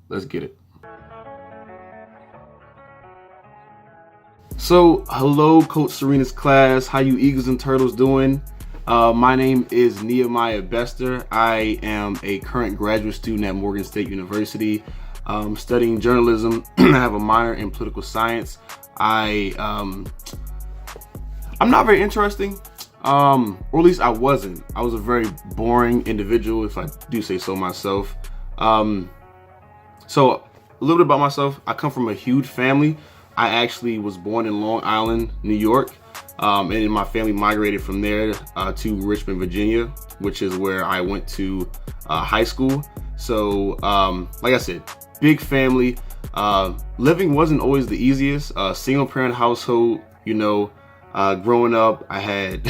Let's get it. So, hello, Coach Serena's class. How you Eagles and Turtles doing? My name is Nehemiah Bester. I am a current graduate student at Morgan State University, studying journalism. I have a minor in political science. I'm not very interesting, or at least I wasn't. I was a very boring individual, if I do say so myself. So, a little bit about myself. I come from a huge family. I actually was born in Long Island, New York, and then my family migrated from there to Richmond, Virginia, which is where I went to high school. So, like I said, big family. Living wasn't always the easiest. Single parent household, growing up, I had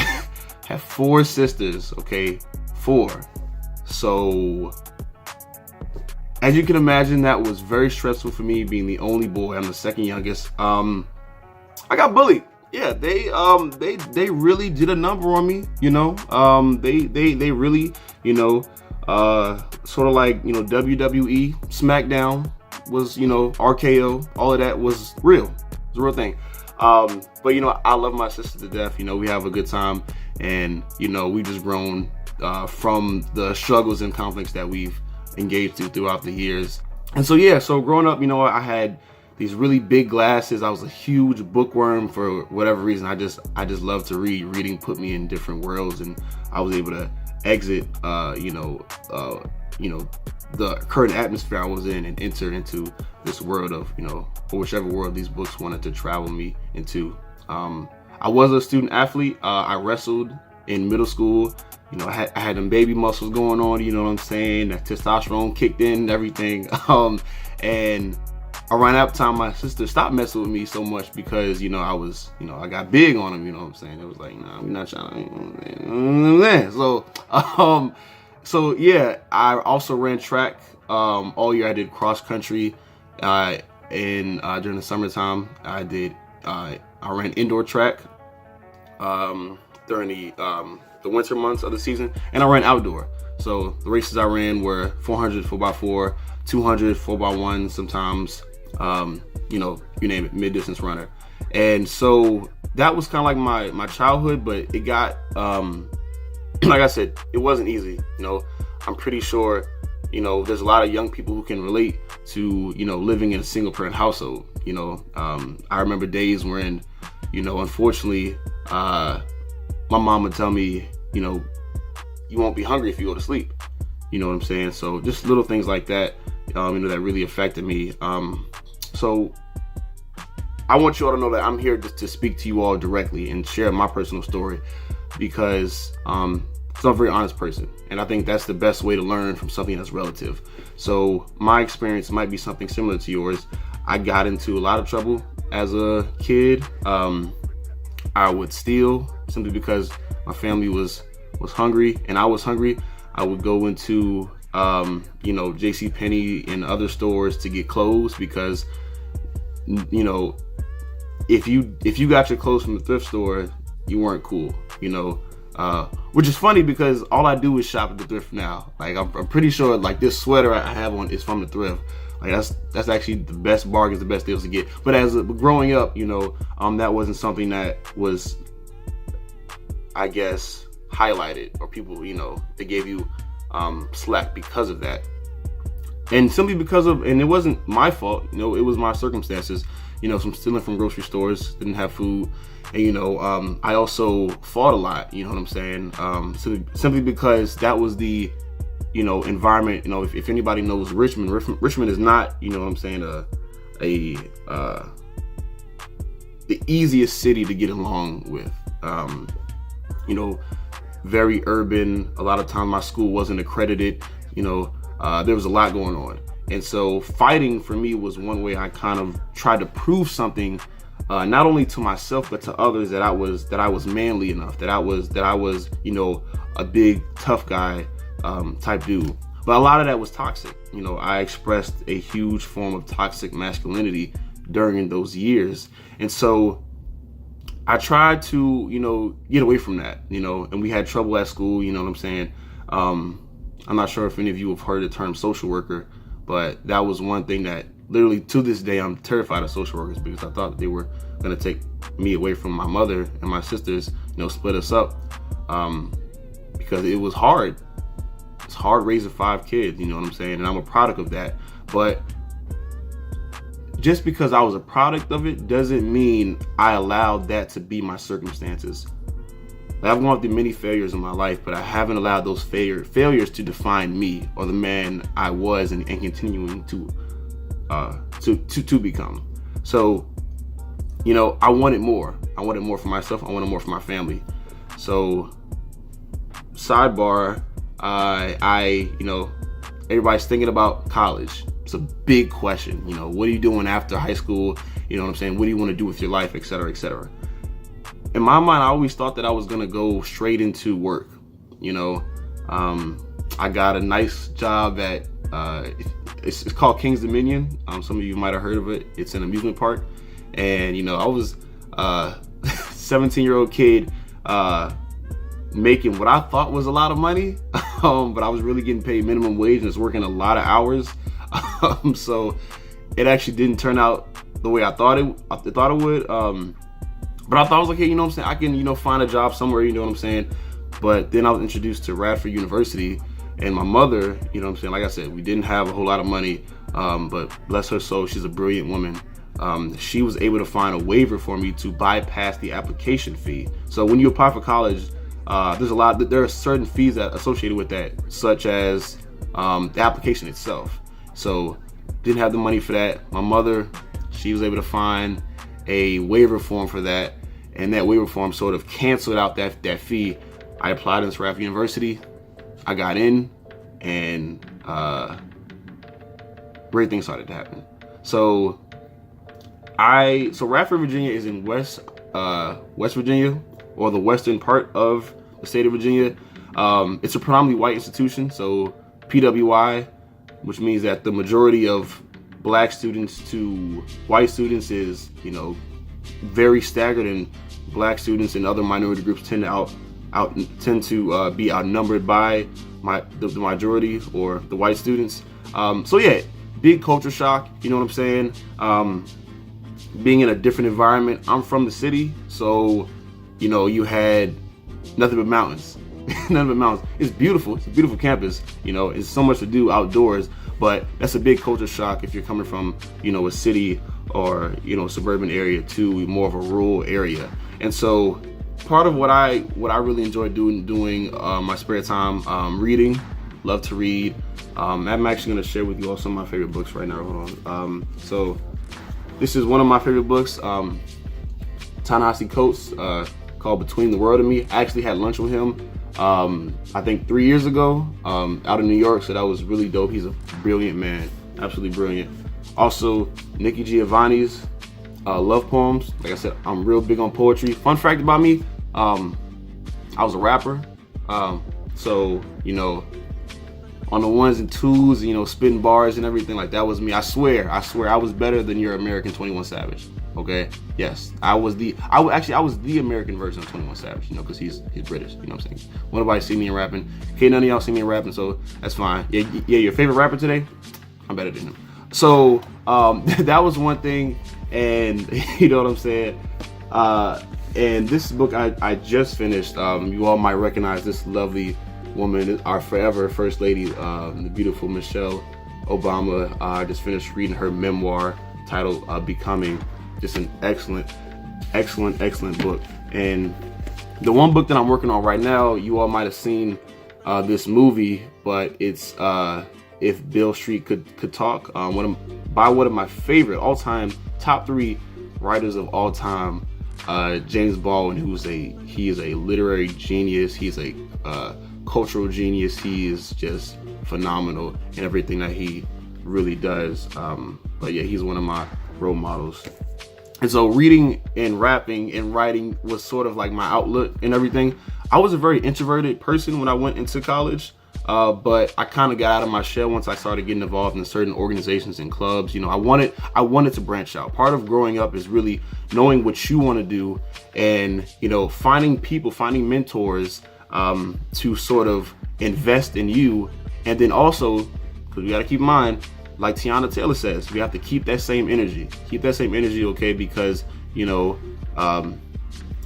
had 4 sisters, okay, 4. So, as you can imagine, that was very stressful for me, being the only boy. I'm the second youngest. I got bullied. Yeah, they really did a number on me. They really, sort of like, WWE, SmackDown was, RKO, all of that was real. It's a real thing. But I love my sister to death. We have a good time, and we just grown from the struggles and conflicts that we've engaged throughout the years. And so growing up, I had these really big glasses. I was a huge bookworm for whatever reason. I just love to read. Reading put me in different worlds, and I was able to exit the current atmosphere I was in and enter into this world of, or whichever world these books wanted to travel me into. I was a student athlete. I wrestled in middle school. I had them baby muscles going on, you know what I'm saying? That testosterone kicked in and everything. And around that time, my sister stopped messing with me so much because, I was, I got big on them, you know what I'm saying? It was like, nah, we're not trying to, so yeah, I also ran track. All year I did cross country. During the summertime, I ran indoor track, during the winter months of the season, and I ran outdoor. So the races I ran were 400 4x4, 200 4x1, sometimes, you name it, mid-distance runner. And so that was kind of like my childhood, but it got, like I said, it wasn't easy. I'm pretty sure, there's a lot of young people who can relate to, living in a single parent household. I remember days when, unfortunately, my mom would tell me, you won't be hungry if you go to sleep. You know what I'm saying? So just little things like that, that really affected me. So I want you all to know that I'm here just to speak to you all directly and share my personal story, because I'm a very honest person, and I think that's the best way to learn from something that's relative. So my experience might be something similar to yours. I got into a lot of trouble as a kid. I would steal simply because my family was hungry and I was hungry. I would go into J.C. Penney and other stores to get clothes because if you got your clothes from the thrift store, you weren't cool. Which is funny because all I do is shop at the thrift now. Like I'm pretty sure like this sweater I have on is from the thrift. Like that's actually the best bargains, the best deals to get. But growing up, that wasn't something that was, I guess, highlighted, or people, they gave you slack because of that. And simply because of, and it wasn't my fault, it was my circumstances, from stealing from grocery stores, didn't have food. And, I also fought a lot, you know what I'm saying? Simply because that was the, environment. If anybody knows Richmond is not, you know what I'm saying, the easiest city to get along with. Very urban. A lot of times my school wasn't accredited. There was a lot going on. And so fighting for me was one way I kind of tried to prove something, not only to myself, but to others, that I was manly enough, that I was, a big tough guy, type dude. But a lot of that was toxic. I expressed a huge form of toxic masculinity during those years. And so I tried to, get away from that, and we had trouble at school, you know what I'm saying? I'm not sure if any of you have heard the term social worker, But that was one thing that literally to this day I'm terrified of social workers, because I thought they were going to take me away from my mother and my sisters, split us up, because it was hard. It's hard raising 5 kids, you know what I'm saying? And I'm a product of that. But just because I was a product of it doesn't mean I allowed that to be my circumstances. I've gone through many failures in my life, but I haven't allowed those failures to define me or the man I was and continuing to become. So, I wanted more. I wanted more for myself. I wanted more for my family. So, sidebar, everybody's thinking about college. It's a big question. What are you doing after high school? You know what I'm saying? What do you want to do with your life, et cetera, et cetera. In my mind, I always thought that I was going to go straight into work. I got a nice job at, it's called King's Dominion. Some of you might have heard of it. It's an amusement park. And, I was a 17-year-old kid making what I thought was a lot of money. But I was really getting paid minimum wage and was working a lot of hours. So it actually didn't turn out the way I thought it would. But I thought I was like, hey, I can, find a job somewhere, you know what I'm saying? But then I was introduced to Radford University, and my mother, like I said, we didn't have a whole lot of money, but bless her soul, she's a brilliant woman. She was able to find a waiver for me to bypass the application fee. So when you apply for college, there are certain fees that are associated with that, such as the application itself. So didn't have the money for that. My mother, she was able to find a waiver form for that, and that waiver form sort of canceled out that fee. I applied into Radford University. I got in, and great things started to happen. So Radford, Virginia is in West Virginia, or the western part of the state of Virginia. It's a predominantly white institution, so PWI, which means that the majority of black students to white students is, very staggered, and black students and other minority groups tend to be outnumbered by the majority or the white students. So yeah, big culture shock. You know what I'm saying? Being in a different environment. I'm from the city, so you had nothing but mountains. Nothing but mountains. It's beautiful. It's a beautiful campus. It's so much to do outdoors. But that's a big culture shock if you're coming from, a city or, suburban area to more of a rural area. And so part of what I really enjoy doing my spare time, reading, love to read. I'm actually going to share with you all some of my favorite books right now. Hold on. So this is one of my favorite books, Ta-Nehisi Coates, called Between the World and Me. I actually had lunch with him I think 3 years ago, out in New York, so that was really dope. He's a brilliant man, absolutely brilliant. Also, Nikki Giovanni's love poems. Like I said, I'm real big on poetry. Fun fact about me, I was a rapper, so on the ones and twos, spitting bars and everything, like that was me. I swear I was better than your American 21 Savage. Okay, yes, I was the American version of 21 Savage, because he's British, you know what I'm saying? Won't nobody see me in rapping. Okay, none of y'all see me in rapping, so that's fine. Yeah, your favorite rapper today? I'm better than him. So that was one thing, and you know what I'm saying? And this book I just finished, you all might recognize this lovely woman, our forever First Lady, the beautiful Michelle Obama. I just finished reading her memoir titled Becoming. Just an excellent book. And the one book that I'm working on right now, you all might have seen this movie, but it's If Beale Street Could Talk, by one of my favorite all-time top 3 writers of all time, James Baldwin, he is a literary genius. He's a cultural genius. He is just phenomenal in everything that he really does. But yeah, he's one of my role models. And so reading and rapping and writing was sort of like my outlet and everything. I was a very introverted person when I went into college, but I kind of got out of my shell once I started getting involved in certain organizations and clubs. I wanted to branch out. Part of growing up is really knowing what you want to do, and finding people, finding mentors to sort of invest in you. And then also, because we got to keep in mind, like Tiana Taylor says, we have to keep that same energy. Keep that same energy, okay? Because, you know,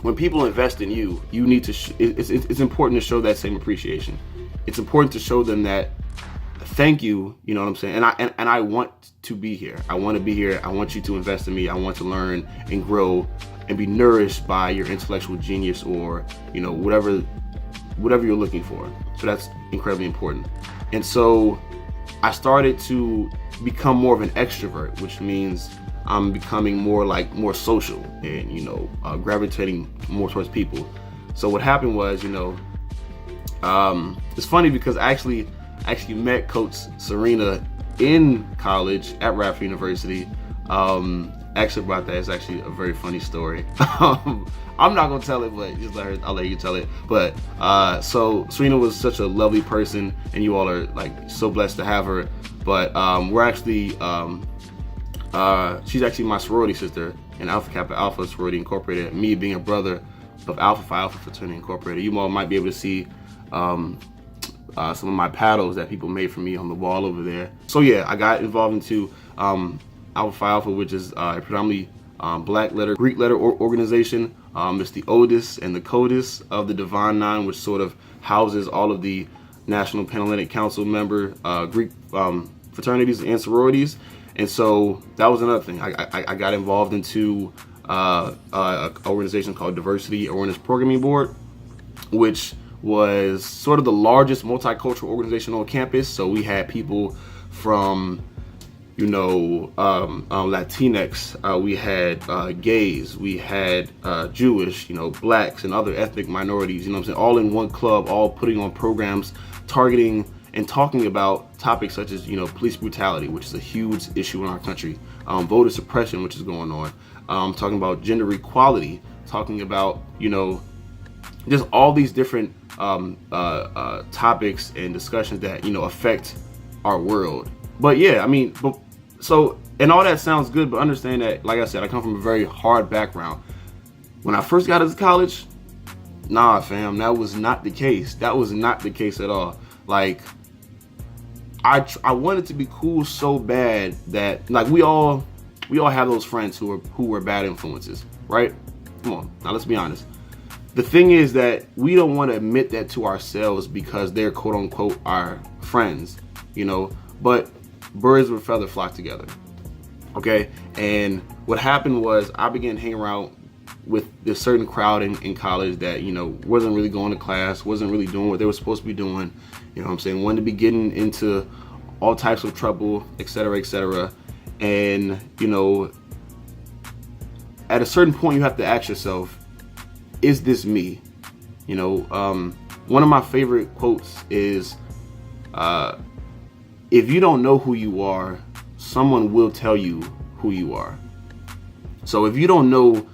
when people invest in you, you need to, it's important to show that same appreciation. It's important to show them that, thank you, you know what I'm saying? And I want to be here. I want to be here. I want you to invest in me. I want to learn and grow and be nourished by your intellectual genius, or, you know, whatever you're looking for. So that's incredibly important. And so I started to become more of an extrovert, which means I'm becoming more social and, you know, gravitating more towards people. So what happened was, you know, it's funny because I actually met Coach Serena in college at Radford University. Actually about that, it's actually a very funny story. I'm not gonna tell it, but just I'll let you tell it. But so Serena was such a lovely person, and you all are like so blessed to have her. But we're actually she's actually my sorority sister in Alpha Kappa Alpha Sorority Incorporated. Me being a brother of Alpha Phi Alpha Fraternity Incorporated. You all might be able to see some of my paddles that people made for me on the wall over there. So yeah, I got involved into Alpha Phi Alpha, which is a predominantly black letter, Greek letter organization. It's the oldest and the coldest of the Divine Nine, which sort of houses all of the National Panhellenic Council member Greek fraternities and sororities. And so that was another thing. I got involved into an organization called Diversity Awareness Programming Board, which was sort of the largest multicultural organization on campus. So we had people from, you know, Latinx, we had gays, we had Jewish, you know, blacks and other ethnic minorities, you know what I'm saying, all in one club, all putting on programs targeting and talking about topics such as, you know, police brutality, which is a huge issue in our country, voter suppression, which is going on, talking about gender equality, talking about, you know, just all these different topics and discussions that, you know, affect our world. But yeah, I mean, so, and all that sounds good, but understand that, like I said, I come from a very hard background. When I first got into college, nah, fam, that was not the case. That was not the case at all. Like, I wanted to be cool so bad that, like, we all have those friends who were bad influences, right? Come on, now let's be honest. The thing is that we don't want to admit that to ourselves because they're quote unquote our friends, you know, but birds with feather flock together. Okay. And what happened was I began hanging around with this certain crowd in college that, you know, wasn't really going to class, wasn't really doing what they were supposed to be doing. You know what I'm saying? Wanted to be getting into all types of trouble, et cetera, et cetera. And, you know, at a certain point you have to ask yourself, is this me? You know, one of my favorite quotes is, if you don't know who you are, someone will tell you who you are. So if you don't know,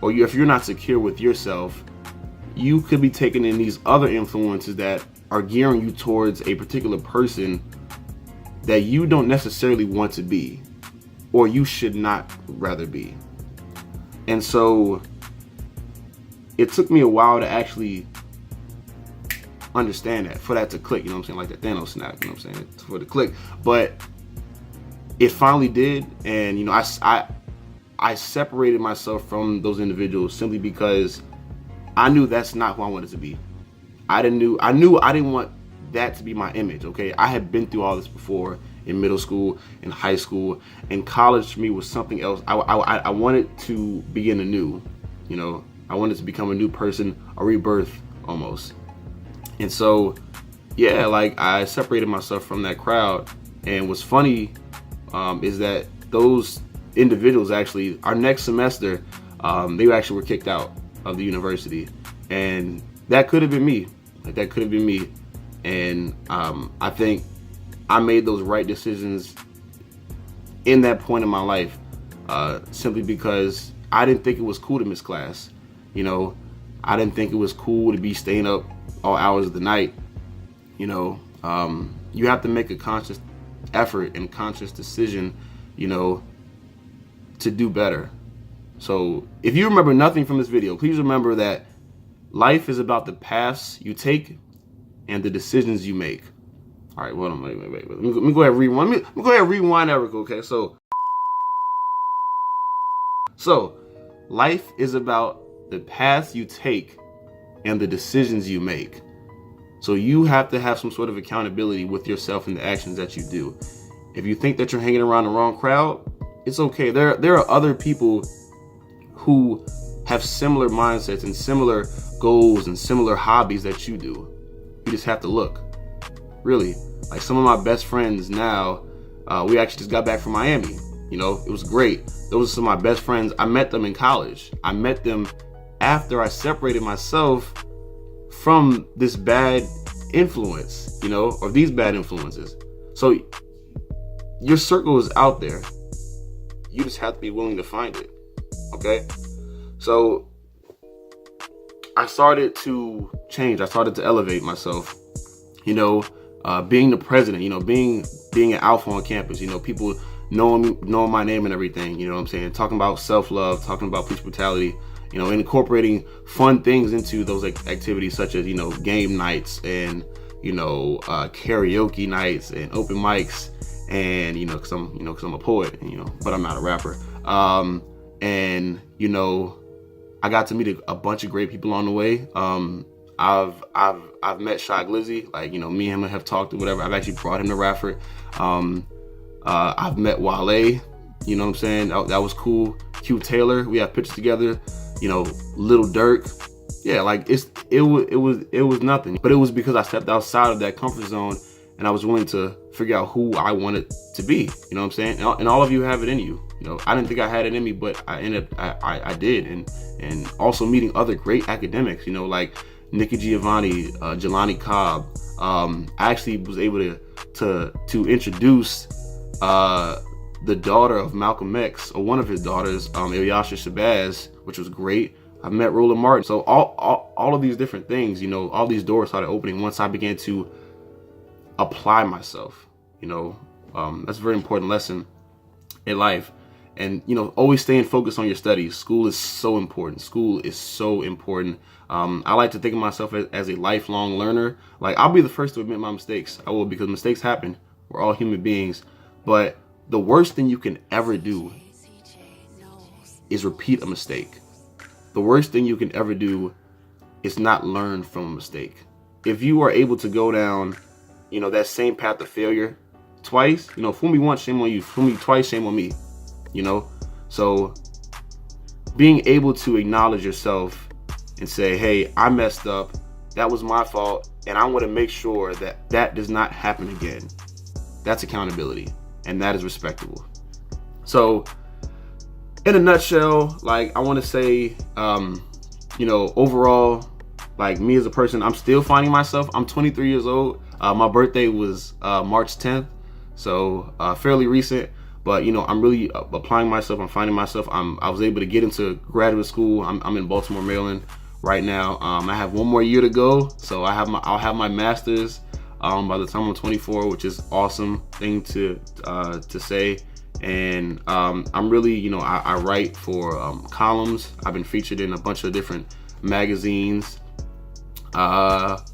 or if you're not secure with yourself, you could be taking in these other influences that are gearing you towards a particular person that you don't necessarily want to be, or you should not rather be. And so it took me a while to actually understand that, for that to click, you know what I'm saying, like that Thanos snap, you know what I'm saying, for the click. But it finally did, and, you know, I separated myself from those individuals simply because I knew that's not who I wanted to be. I knew I didn't want that to be my image, okay? I had been through all this before in middle school, in high school, and college for me was something else. I wanted to begin anew, you know. I wanted to become a new person, a rebirth almost. And so, yeah, like I separated myself from that crowd. And what's funny is that those individuals actually, our next semester, they actually were kicked out of the university. And that could have been me. Like, that could have been me. And I think I made those right decisions in that point in my life, simply because I didn't think it was cool to miss class. You know, I didn't think it was cool to be staying up all hours of the night. You know, you have to make a conscious effort and conscious decision, you know, to do better. So if you remember nothing from this video, please remember that life is about the paths you take and the decisions you make. All right, hold on, wait. Let me go ahead and rewind. Let me go ahead and rewind that real quick, okay? So, life is about the paths you take and the decisions you make. So you have to have some sort of accountability with yourself and the actions that you do. If you think that you're hanging around the wrong crowd, it's okay. There are other people who have similar mindsets and similar goals and similar hobbies that you do. You just have to look. Really, like some of my best friends now, we actually just got back from Miami. You know, it was great. Those are some of my best friends. I met them in college. I met them after I separated myself from this bad influence, you know, or these bad influences. So your circle is out there. You just have to be willing to find it. Okay? So I started to change. I started to elevate myself. You know, being the president, you know, being an alpha on campus, you know, people knowing my name and everything, you know what I'm saying? Talking about self-love, talking about police brutality, you know, incorporating fun things into those activities such as, you know, game nights and, you know, karaoke nights and open mics and, you know, cause I'm a poet, you know, but I'm not a rapper. And, you know, I got to meet a bunch of great people on the way. I've met Shy Glizzy, like, you know, me and him have talked or whatever. I've actually brought him to Radford. I've met Wale, you know what I'm saying? That was cool. Q Taylor, we have pictures together. You know, Little Dirk. Yeah, like it was nothing. But it was because I stepped outside of that comfort zone and I was willing to figure out who I wanted to be. You know what I'm saying? And all of you have it in you. You know, I didn't think I had it in me, but I did. And also meeting other great academics, you know, like Nikki Giovanni, Jelani Cobb. I actually was able to introduce the daughter of Malcolm X, or one of his daughters, Ilyasha Shabazz, which was great. I met Roland Martin. So all of these different things, you know, all these doors started opening once I began to apply myself. You know, that's a very important lesson in life. And, you know, always staying focused on your studies. School is so important. School is so important. I like to think of myself as a lifelong learner. Like, I'll be the first to admit my mistakes. I will, because mistakes happen. We're all human beings. But the worst thing you can ever do is repeat a mistake. The worst thing you can ever do is not learn from a mistake. If you are able to go down, you know, that same path of failure twice, you know, fool me once, shame on you. Fool me twice, shame on me. You know, so being able to acknowledge yourself and say, hey, I messed up. That was my fault. And I want to make sure that that does not happen again. That's accountability. And that is respectable. So in a nutshell, like, I want to say, you know, overall, like, me as a person, I'm still finding myself. I'm 23 years old. My birthday was March 10th. So fairly recent. But, you know, I'm really applying myself. I'm finding myself. I was able to get into graduate school. I'm in Baltimore, Maryland right now. I have one more year to go. So I'll have my master's by the time I'm 24, which is awesome thing to say. And I'm really, you know, I write for columns. I've been featured in a bunch of different magazines. I've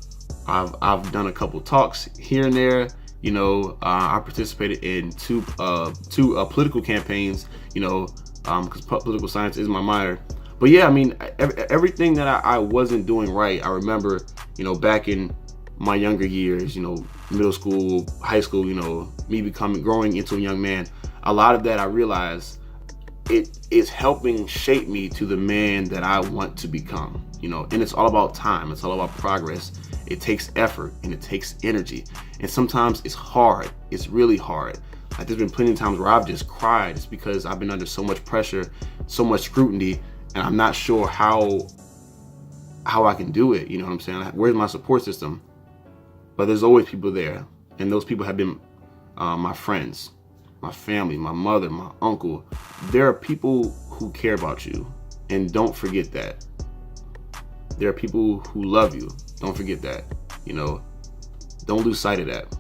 done a couple talks here and there. You know, I participated in two political campaigns, you know, because political science is my minor. But yeah, I mean, everything that I wasn't doing right, I remember, you know, back in my younger years, you know, middle school, high school, you know, me growing into a young man, a lot of that I realized it is helping shape me to the man that I want to become, you know, and it's all about time. It's all about progress. It takes effort and it takes energy. And sometimes it's hard. It's really hard. Like, there's been plenty of times where I've just cried. It's because I've been under so much pressure, so much scrutiny, and I'm not sure how I can do it. You know what I'm saying? Where's my support system? But there's always people there. And those people have been my friends, my family, my mother, my uncle. There are people who care about you. And don't forget that. There are people who love you. Don't forget that. You know, don't lose sight of that.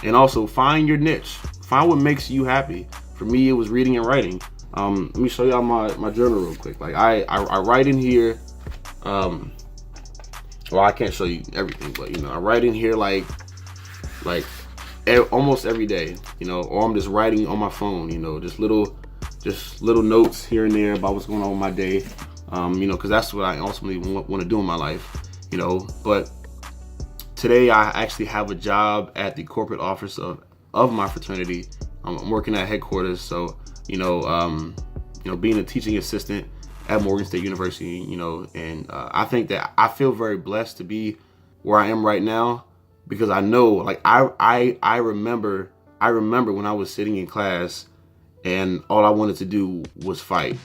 And also, find your niche. Find what makes you happy. For me, it was reading and writing. Let me show y'all my journal real quick. Like, I write in here. Well, I can't show you everything, but, you know, I write in here like almost every day, you know, or I'm just writing on my phone, you know, just little notes here and there about what's going on with my day, you know, because that's what I ultimately want to do in my life, you know. But today I actually have a job at the corporate office of my fraternity. I'm working at headquarters, so you know, being a teaching assistant at Morgan State University, you know, and I think that I feel very blessed to be where I am right now, because I know, like, I remember when I was sitting in class and all I wanted to do was fight,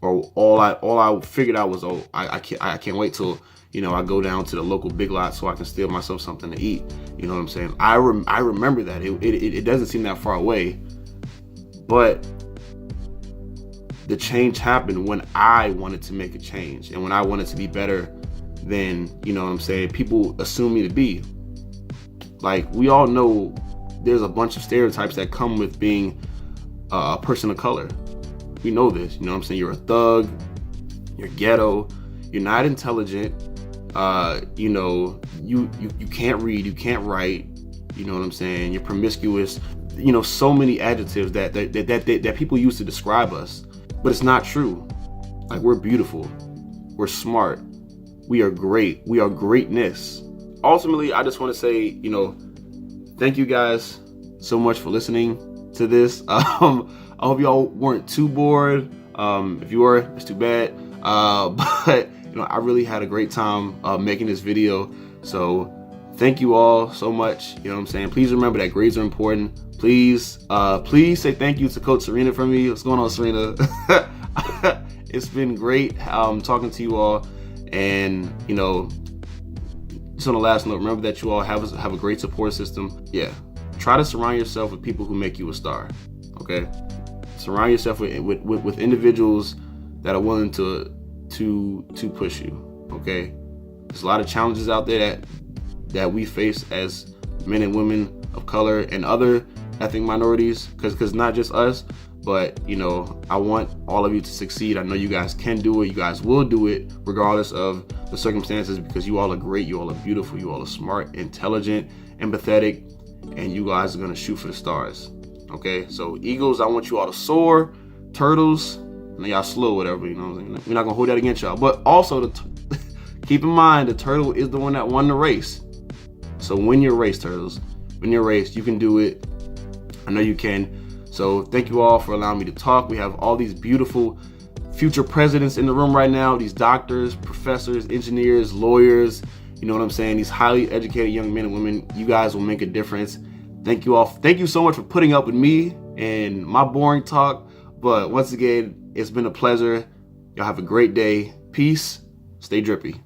or all I figured out was, oh, I can't wait till, you know, I go down to the local Big Lot so I can steal myself something to eat. You know what I'm saying? I remember that. It doesn't seem that far away, but the change happened when I wanted to make a change and when I wanted to be better than, you know what I'm saying, people assume me to be. Like, we all know there's a bunch of stereotypes that come with being a person of color. We know this, you know what I'm saying? You're a thug, you're ghetto, you're not intelligent, you know, you can't read, you can't write, you know what I'm saying? You're promiscuous, you know, so many adjectives that people use to describe us, but it's not true. Like, we're beautiful, we're smart, we are great, we are greatness. Ultimately, I just want to say, you know, thank you guys so much for listening to this. I hope y'all weren't too bored. If you were, it's too bad. But you know, I really had a great time making this video. So thank you all so much. You know what I'm saying? Please remember that grades are important. Please say thank you to Coach Serena for me. What's going on, Serena? It's been great talking to you all. And, you know, just on the last note, remember that you all have a great support system. Yeah, try to surround yourself with people who make you a star. Okay, surround yourself with individuals that are willing to push you. Okay, there's a lot of challenges out there that we face as men and women of color and other ethnic minorities, because not just us, but you know, I want all of you to succeed. I know you guys can do it. You guys will do it regardless of the circumstances, because you all are great. You all are beautiful. You all are smart, intelligent, empathetic, and you guys are gonna shoot for the stars. Okay, so Eagles, I want you all to soar. Turtles, I know y'all slow, whatever, you know what I'm saying? We're not gonna hold that against y'all. But also, keep in mind, the turtle is the one that won the race. So win your race, turtles. Win your race. You can do it. I know you can. So thank you all for allowing me to talk. We have all these beautiful future presidents in the room right now. These doctors, professors, engineers, lawyers, you know what I'm saying? These highly educated young men and women. You guys will make a difference. Thank you all. Thank you so much for putting up with me and my boring talk. But once again, it's been a pleasure. Y'all have a great day. Peace. Stay drippy.